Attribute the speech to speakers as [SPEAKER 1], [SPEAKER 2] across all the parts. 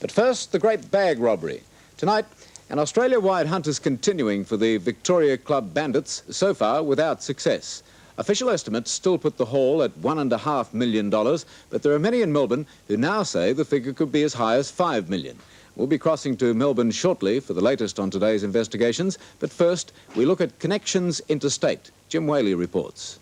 [SPEAKER 1] But first, the great bag robbery. Tonight, an Australia-wide hunt is continuing for the Victoria Club bandits, so far without success. Official estimates still put the haul at $1.5 million, but there are many in Melbourne who now say the figure could be as high as $5 million. We'll be crossing to Melbourne shortly for the latest on today's investigations, but first, we look at connections interstate. Jim Whaley reports.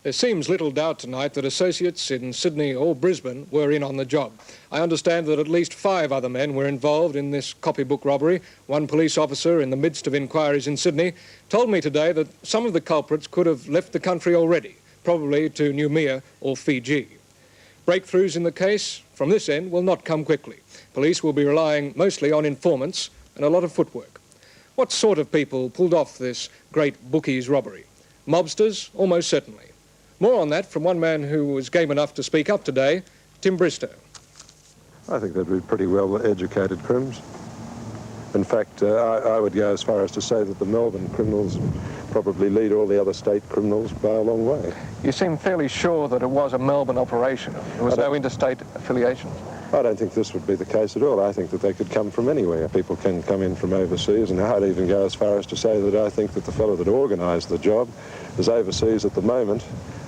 [SPEAKER 2] There seems little doubt tonight that associates in Sydney or Brisbane were in on the job. I understand that at least 5 other men were involved in this copybook robbery. One police officer, in the midst of inquiries in Sydney, told me today that some of the culprits could have left the country already, probably to Noumea or Fiji. Breakthroughs in the case from this end will not come quickly. Police will be relying mostly on informants and a lot of footwork. What sort of people pulled off this great bookies robbery? Mobsters? Almost certainly. More on that from one man who was game enough to speak up today, Tim Bristow.
[SPEAKER 3] I think they'd be pretty well-educated crims. In fact, I would go as far as to say that the Melbourne criminals probably lead all the other state criminals by a long way.
[SPEAKER 2] You seem fairly sure that it was a Melbourne operation. There was no interstate affiliation.
[SPEAKER 3] I don't think this would be the case at all. I think that they could come from anywhere. People can come in from overseas, and I'd even go as far as to say that I think that the fellow that organised the job is overseas at the moment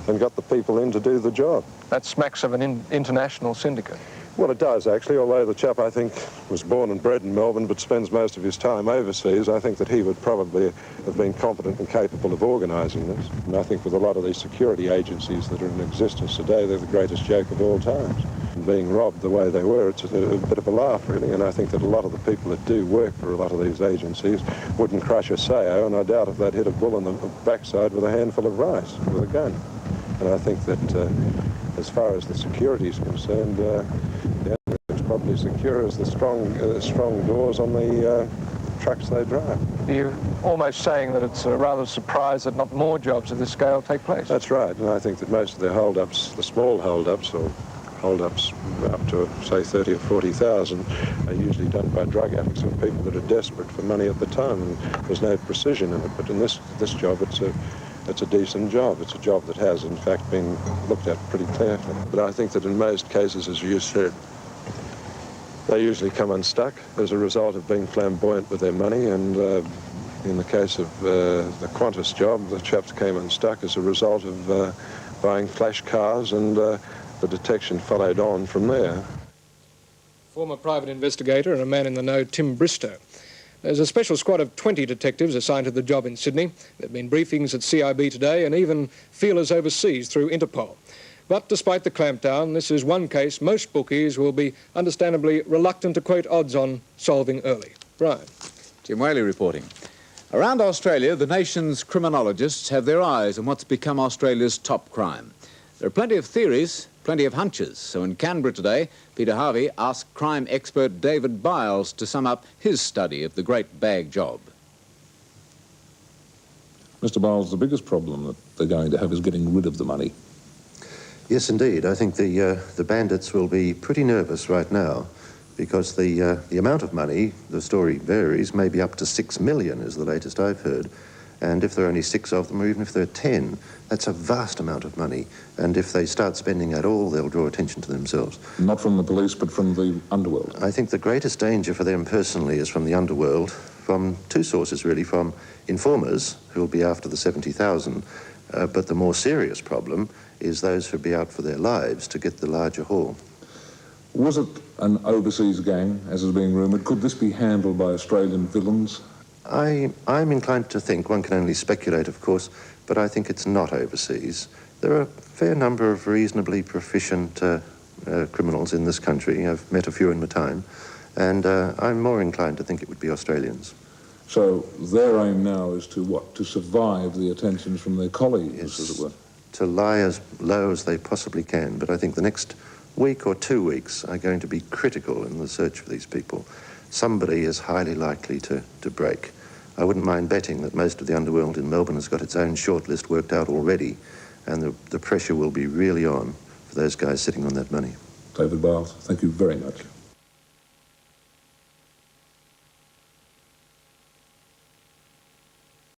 [SPEAKER 3] and got the people in to do the job.
[SPEAKER 2] That smacks of an international syndicate.
[SPEAKER 3] Well, it does, actually, although the chap, I think, was born and bred in Melbourne but spends most of his time overseas. I think that he would probably have been competent and capable of organising this. And I think with a lot of these security agencies that are in existence today, they're the greatest joke of all times. And being robbed the way they were, it's a bit of a laugh, really, and I think that a lot of the people that do work for a lot of these agencies wouldn't crush a sayo, and I doubt if they'd hit a bull in the backside with a handful of rice, with a gun. And I think that as far as the security is concerned, it's probably as secure as the strong doors on the trucks they drive.
[SPEAKER 2] You're almost saying that it's a rather surprise that not more jobs of this scale take place.
[SPEAKER 3] That's right, and I think that most of the hold-ups, the small hold-ups, or hold-ups up to, say, 30 or 40,000, are usually done by drug addicts or people that are desperate for money at the time, and there's no precision in it. But in this job, it's a decent job. It's a job that has, in fact, been looked at pretty carefully. But I think that in most cases, as you said, they usually come unstuck as a result of being flamboyant with their money, and in the case of the Qantas job, the chaps came unstuck as a result of buying flash cars, and the detection followed on from there.
[SPEAKER 2] Former private investigator and a man in the know, Tim Bristow. There's a special squad of 20 detectives assigned to the job in Sydney. There have been briefings at CIB today and even feelers overseas through Interpol. But despite the clampdown, this is one case most bookies will be understandably reluctant to quote odds on solving early. Brian.
[SPEAKER 1] Jim Whaley reporting. Around Australia, the nation's criminologists have their eyes on what's become Australia's top crime. There are plenty of theories, plenty of hunches. So in Canberra today, Peter Harvey asked crime expert David Biles to sum up his study of the great bag job.
[SPEAKER 4] Mr. Biles, the biggest problem that they're going to have is getting rid of the money.
[SPEAKER 5] Yes, indeed. I think the bandits will be pretty nervous right now because the amount of money, the story varies, maybe up to 6 million is the latest I've heard. And if there are only 6 of them, or even if there are 10, that's a vast amount of money. And if they start spending at all, they'll draw attention to themselves.
[SPEAKER 4] Not from the police, but from the underworld.
[SPEAKER 5] I think the greatest danger for them personally is from the underworld, from 2 sources really, from informers who will be after the 70,000, but the more serious problem is those who'll be out for their lives to get the larger haul.
[SPEAKER 4] Was it an overseas gang, as is being rumoured? Could this be handled by Australian villains?
[SPEAKER 5] I'm inclined to think, one can only speculate of course, but I think it's not overseas. There are a fair number of reasonably proficient criminals in this country. I've met a few in my time, and I'm more inclined to think it would be Australians.
[SPEAKER 4] So their aim now is to what? To survive the attentions from their colleagues,
[SPEAKER 5] yes,
[SPEAKER 4] as it were?
[SPEAKER 5] To lie as low as they possibly can, but I think the next week or 2 weeks are going to be critical in the search for these people. Somebody is highly likely to break. I wouldn't mind betting that most of the underworld in Melbourne has got its own shortlist worked out already, and the pressure will be really on for those guys sitting on that money.
[SPEAKER 4] David Biles, thank you very much.